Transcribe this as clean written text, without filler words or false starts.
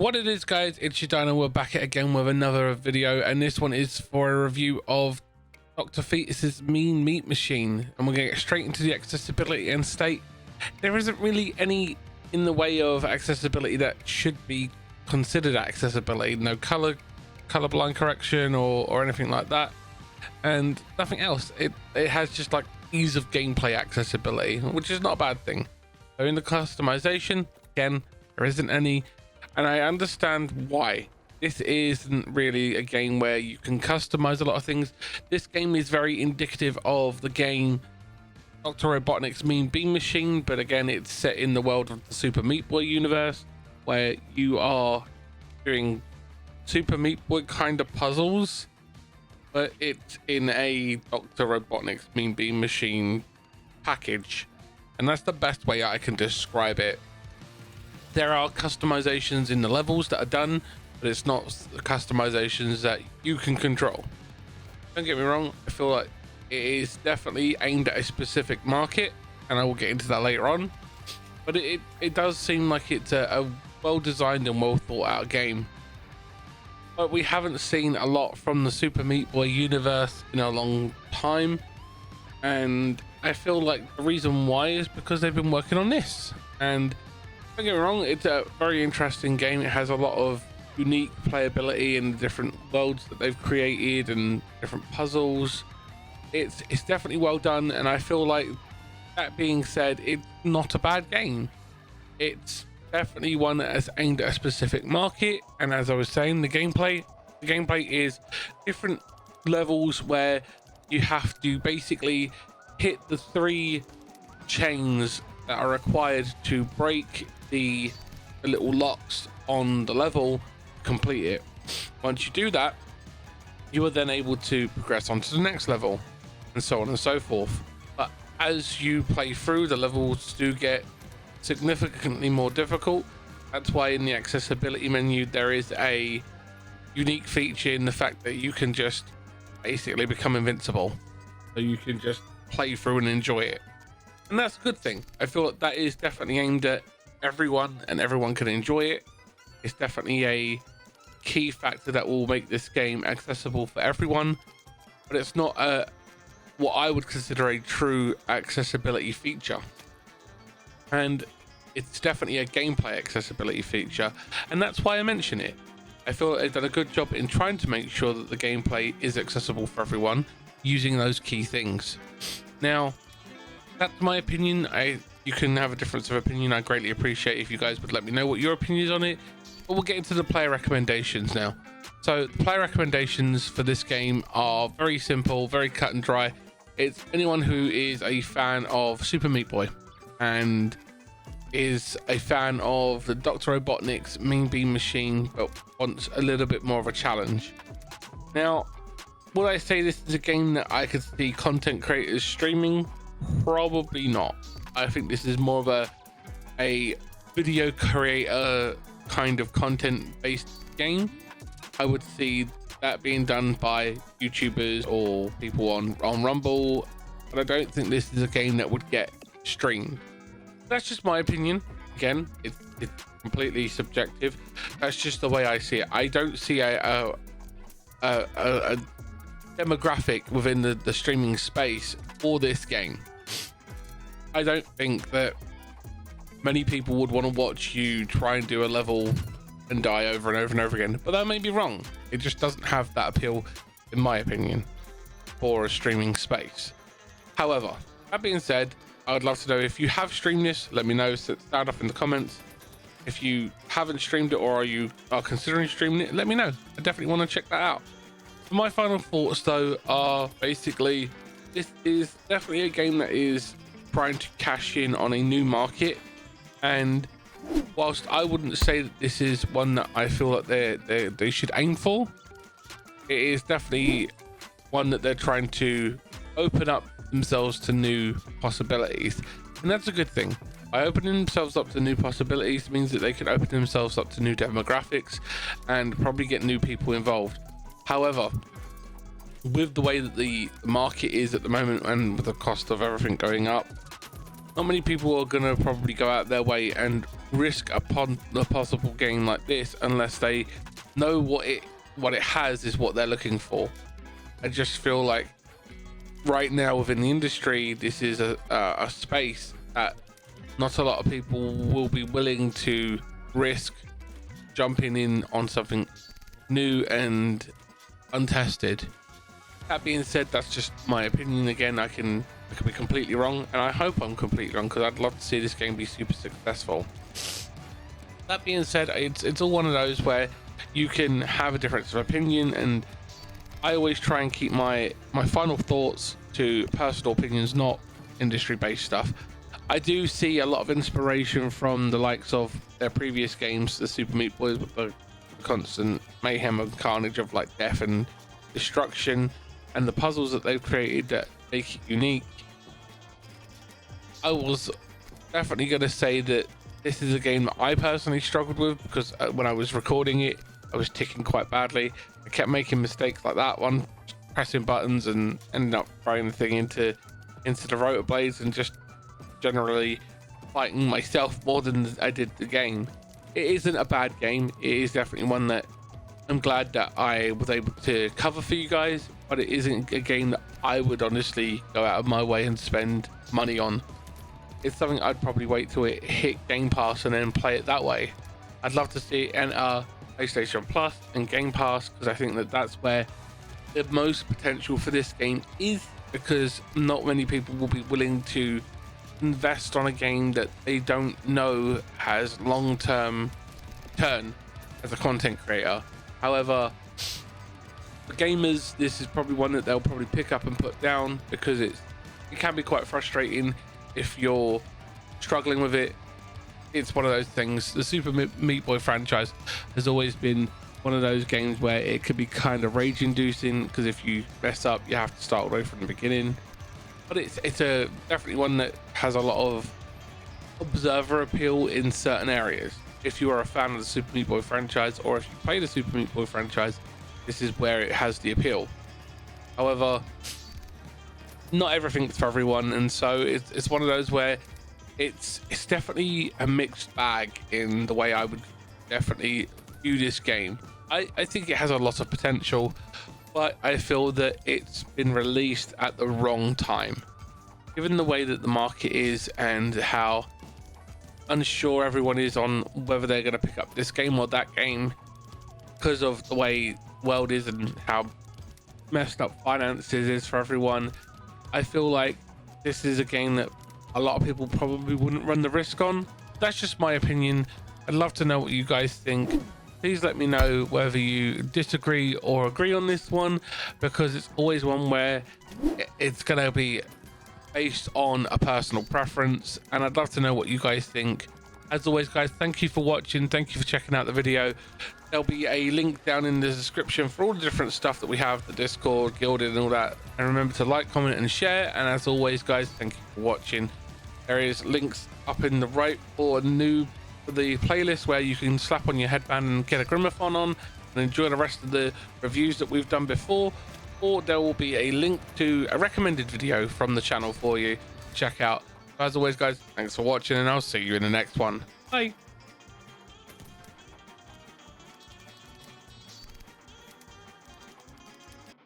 What it is, guys, it's your Dino. We're back again with another video, and this one is for a review of Dr. Fetus's Mean Meat Machine, and we're gonna get straight into the accessibility and state. There isn't really any in the way of accessibility that should be considered accessibility. No colorblind correction or anything like that, and nothing else. It has just like ease of gameplay accessibility, which is not a bad thing. So in the customization, again, there isn't any. And I understand why. This isn't really a game where you can customize a lot of things. This game is very indicative of the game Dr. Robotnik's Mean Bean Machine, but again, it's set in the world of the Super Meat Boy universe, where you are doing Super Meat Boy kind of puzzles, but it's in a Dr. Robotnik's Mean Bean Machine package. And that's the best way I can describe it. There are customizations in the levels that are done, but it's not the customizations that you can control. Don't get me wrong, I feel like it is definitely aimed at a specific market, and I will get into that later on. But it does seem like it's a well-designed and well-thought-out game. But we haven't seen a lot from the Super Meat Boy universe in a long time, and I feel like the reason why is because they've been working on this. And don't get me wrong, it's a very interesting game. It has a lot of unique playability in the different worlds that they've created and different puzzles. It's definitely well done, and I feel like, that being said, it's not a bad game. It's definitely one that is aimed at a specific market, and as I was saying, the gameplay is different levels where you have to basically hit the 3 chains that are required to break the little locks on the level, complete it. Once you do that, you are then able to progress on to the next level, and so on and so forth. But as you play through, the levels do get significantly more difficult. That's why in the accessibility menu there is a unique feature in the fact that you can just basically become invincible, so you can just play through and enjoy it. And that's a good thing. I feel like that is definitely aimed at everyone, and everyone can enjoy it. It's definitely a key factor that will make this game accessible for everyone, but it's not what I would consider a true accessibility feature. And it's definitely a gameplay accessibility feature, and that's why I mention it. I feel like they've done a good job in trying to make sure that the gameplay is accessible for everyone using those key things. Now, that's my opinion. You can have a difference of opinion. I greatly appreciate if you guys would let me know what your opinion is on it. But we'll get into the player recommendations now. So the player recommendations for this game are very simple, very cut and dry. It's anyone who is a fan of Super Meat Boy and is a fan of the Dr. Robotnik's Mean Bean Machine, but wants a little bit more of a challenge. Now, would I say this is a game that I could see content creators streaming? Probably not. I think this is more of a video creator kind of content based game. I would see that being done by YouTubers or people on Rumble, but I don't think this is a game that would get streamed. That's just my opinion. Again, it's completely subjective. That's just the way I see it. I don't see a demographic within the streaming space for this game. I don't think that many people would want to watch you try and do a level and die over and over and over again, but that may be wrong. It just doesn't have that appeal, in my opinion, for a streaming space. However, that being said, I would love to know if you have streamed this. Let me know. Sound off in the comments. If you haven't streamed it, or you are considering streaming it, let me know. I definitely want to check that out. For my final thoughts though are basically, this is definitely a game that is trying to cash in on a new market, and whilst I wouldn't say that this is one that I feel that they should aim for, it is definitely one that they're trying to open up themselves to new possibilities, and that's a good thing. By opening themselves up to new possibilities means that they can open themselves up to new demographics and probably get new people involved. However, with the way that the market is at the moment, and with the cost of everything going up, not many people are going to probably go out their way and risk upon a possible game like this unless they know what it has is what they're looking for. I just feel like right now within the industry, this is a space that not a lot of people will be willing to risk jumping in on something new and untested. That being said, that's just my opinion. Again, I could be completely wrong, and I hope I'm completely wrong because I'd love to see this game be super successful. That being said, it's all one of those where you can have a difference of opinion, and I always try and keep my final thoughts to personal opinions, not industry-based stuff. I do see a lot of inspiration from the likes of their previous games, the Super Meat Boys, with the constant mayhem and carnage of like death and destruction, and the puzzles that they've created that make it unique. I was definitely going to say that this is a game that I personally struggled with because when I was recording it, I was ticking quite badly. I kept making mistakes like that one, pressing buttons and ended up throwing the thing into the rotor blades and just generally fighting myself more than I did the game. It isn't a bad game. It is definitely one that I'm glad that I was able to cover for you guys, but it isn't a game that I would honestly go out of my way and spend money on. It's something I'd probably wait till it hit Game Pass and then play it that way. I'd love to see it enter PlayStation Plus and Game Pass because I think that that's where the most potential for this game is, because not many people will be willing to invest on a game that they don't know has long-term return as a content creator. However, for gamers, this is probably one that they'll probably pick up and put down because it can be quite frustrating if you're struggling with it. It's one of those things. The Super Meat Boy franchise has always been one of those games where it could be kind of rage inducing because if you mess up you have to start all the way from the beginning, but it's definitely one that has a lot of observer appeal in certain areas. If you are a fan of the Super Meat Boy franchise, or if you play the Super Meat Boy franchise, this is where it has the appeal. However, not everything's for everyone, and so it's one of those where it's definitely a mixed bag in the way I would definitely view this game. I think it has a lot of potential, but I feel that it's been released at the wrong time. Given the way that the market is and how unsure everyone is on whether they're going to pick up this game or that game because of the way the world is and how messed up finances is for everyone, I feel like this is a game that a lot of people probably wouldn't run the risk on. That's just my opinion. I'd love to know what you guys think. Please let me know whether you disagree or agree on this one, because it's always one where it's going to be based on a personal preference, and I'd love to know what you guys think. As always, guys, thank you for watching. Thank you for checking out the video. There'll be a link down in the description for all the different stuff that we have, the Discord, Guilded, and all that. And remember to like, comment, and share. And as always, guys, thank you for watching. There is links up in the right for the playlist where you can slap on your headband and get a Grimathon on and enjoy the rest of the reviews that we've done before. Or there will be a link to a recommended video from the channel for you to check out. As always, guys, thanks for watching, and I'll see you in the next one. Bye.